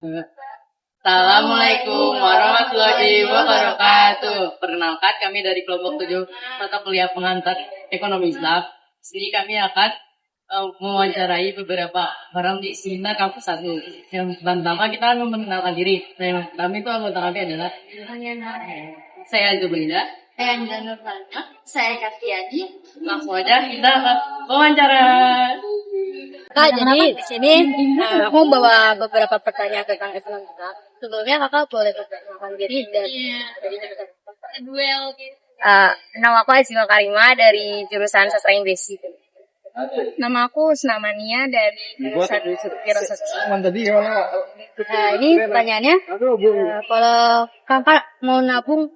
Assalamualaikum warahmatullahi wabarakatuh. Perkenalkan kami dari kelompok 7 mata kuliah pengantar ekonomi Islam. Di sini kami akan mewawancarai beberapa orang di Sinar Kampus 1. Yang pertama kita akan memperkenalkan diri. Yang pertama itu anggota kami adalah saya Jubaida. Saya Nurfana. Saya Kafiadi. Langsung aja kita akan wawancara. Kak, jadi di sini aku bawa beberapa pertanyaan tentang ekonomi. Sebelumnya kakak boleh perkenalkan diri dan nama aku Azila Karima dari jurusan Sastra Inggris. Nama aku Snamania dari jurusan Wirasastra. Ini pertanyaannya, kalau kakak mau nabung,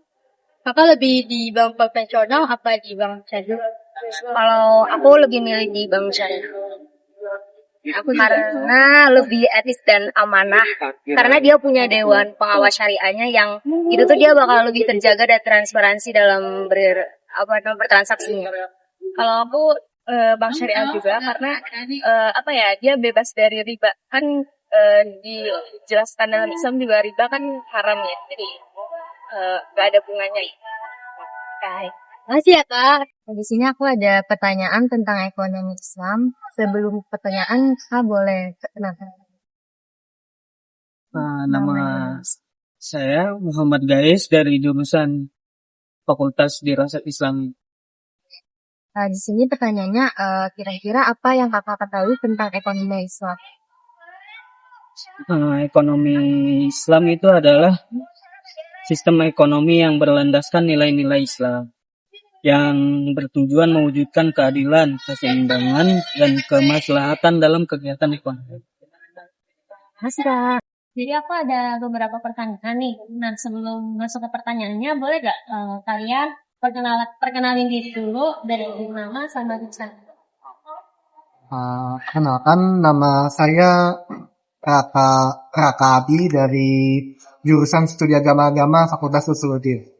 kakak lebih di bank konvensional apa di bank syariah? Kalau aku lebih milih di bank syariah. Karena lebih etis dan amanah. Karena dia punya dewan pengawas syariahnya yang itu tuh dia bakal lebih terjaga dan transparansi dalam bertransaksinya. Kalau aku bank syariah juga karena dia bebas dari riba. Kan dijelaskan dalam Islam juga riba kan haram ya. Jadi gak ada bunganya. Makasih ya Kak. Di sini aku ada pertanyaan tentang ekonomi Islam. Sebelum pertanyaan, Kak boleh perkenalkan. Nama saya Muhammad Gais dari jurusan Fakultas Dirasat Islam. Di sini pertanyaannya, kira-kira apa yang kakak ketahui tentang ekonomi Islam? Ekonomi Islam itu adalah sistem ekonomi yang berlandaskan nilai-nilai Islam, yang bertujuan mewujudkan keadilan, keseimbangan, dan kemaslahatan dalam kegiatan ekonomi. Masih Kak. Jadi aku ada beberapa pertanyaan nih. Nah sebelum masuk ke pertanyaannya, boleh gak kalian perkenalin diri dulu dari nama sama jurusan? Kenalkan, nama saya Raka Abi dari jurusan Studi Agama Fakultas Usuluddin.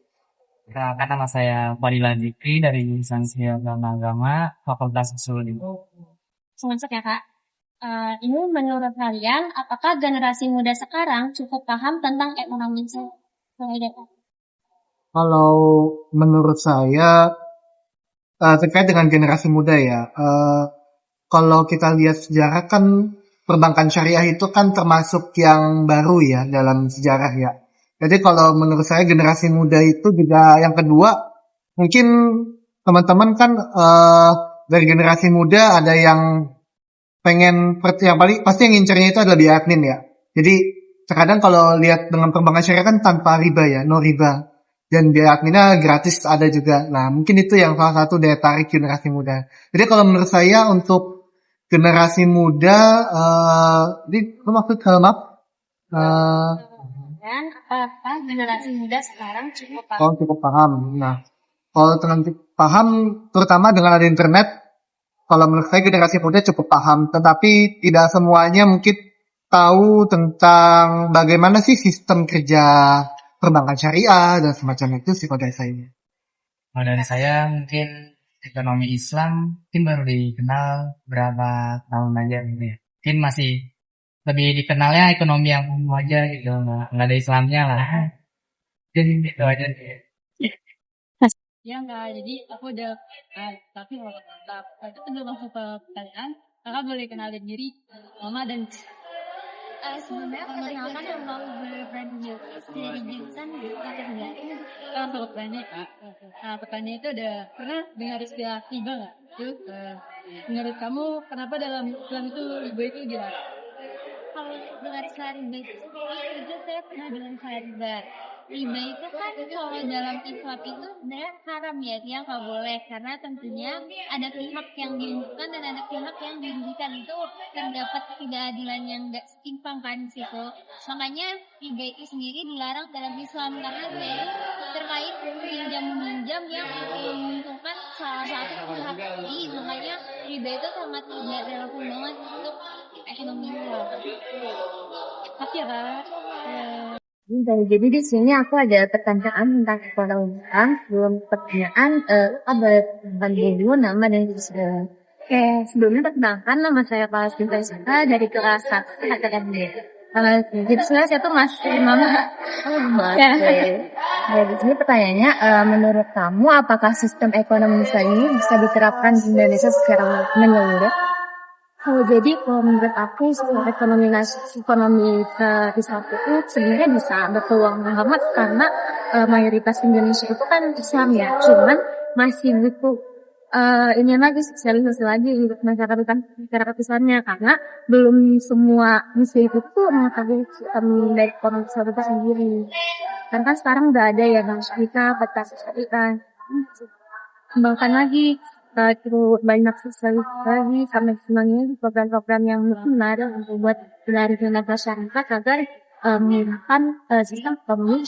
Kenalkan, nama saya Fadila Zikri dari jurusan Studi Agama Fakultas Usuluddin. Masuk ya Kak. Ini menurut kalian, apakah generasi muda sekarang cukup paham tentang ekonomi Islam? Kalau menurut saya terkait dengan generasi muda ya, kalau kita lihat sejarah kan perbankan syariah itu kan termasuk yang baru ya dalam sejarah ya. Jadi kalau menurut saya generasi muda itu juga yang kedua, mungkin teman-teman kan dari generasi muda ada yang pengen, yang paling pasti yang ngincernya itu adalah biaya admin ya. Jadi terkadang kalau lihat dengan perbankan syariah kan tanpa riba ya, no riba. Dan biaya adminnya gratis ada juga. Nah mungkin itu yang salah satu daya tarik generasi muda. Jadi kalau menurut saya untuk generasi muda, ini maksud maaf? Dan apakah generasi muda sekarang cukup paham? Cukup paham. Nah, kalau dengan paham, terutama dengan ada internet, kalau menurut saya generasi muda cukup paham. Tetapi tidak semuanya mungkin tahu tentang bagaimana sih sistem kerja perbankan syariah dan semacam itu sih kalau dari saya. Kalau dari saya mungkin ekonomi Islam mungkin baru dikenal berapa tahun aja gitu ya. Mungkin masih lebih dikenalnya ekonomi yang umum aja gitu, nggak ada Islamnya lah. Jadi itu aja. Ya enggak, jadi aku udah tapi kalau tetap itu sebelum masuk ke pertanyaan, kakak boleh kenalin diri mama dan Sebenarnya perkenalkan nama berbrand dari jurusan untuk pertanyaan kak. Nah pertanyaan itu ada pernah dengar istilah riba nggak? Terus menurut kamu kenapa dalam Islam itu riba itu dilarang? Kalau dengar istilah riba itu saya pernah dengar istilah riba. Riba itu kan kalau dalam Islam itu sebenarnya haram ya, dia nggak boleh karena tentunya ada pihak yang diuntungkan dan ada pihak yang dirugikan, itu terdapat ketidakadilan yang nggak setimpang kan di situ. Makanya riba itu sendiri dilarang dalam Islam karena dia terkait pinjam meminjam yang menguntungkan salah satu pihak. Jadi makanya riba itu sangat tidak relevan banget untuk ekonomi Islam. Makasih ya kak. Jadi di sini aku ada pertanyaan tentang ekonomi Islam. Sebelum pertanyaan, ada dulu nama dan juga. Sebelumnya perkenalkan, nama saya Palestina Sita dari kelas 1 KTMD. Jadi sebenarnya saya tuh masih mama. Ya. Jadi sini pertanyaannya, menurut kamu apakah sistem ekonomi Islam ini bisa diterapkan di Indonesia secara menyeluruh? Jadi kalau menurut aku sistem ekonomi Islam itu sebenarnya bisa berpeluang banget karena mayoritas Indonesia itu kan Islam ya, cuman masih butuh ini lagi sosialisasi lagi untuk masyarakat Islamnya karena belum semua muslim itu mengetahui sistem dari ekonomi Islam itu sendiri. Karena kan sekarang udah ada ya bang kita batas syariah kembangkan lagi terus banyak sosialisasi lagi sampai semuanya program-program yang menarik untuk buat dari masyarakat agar menggunakan sistem ekonomi.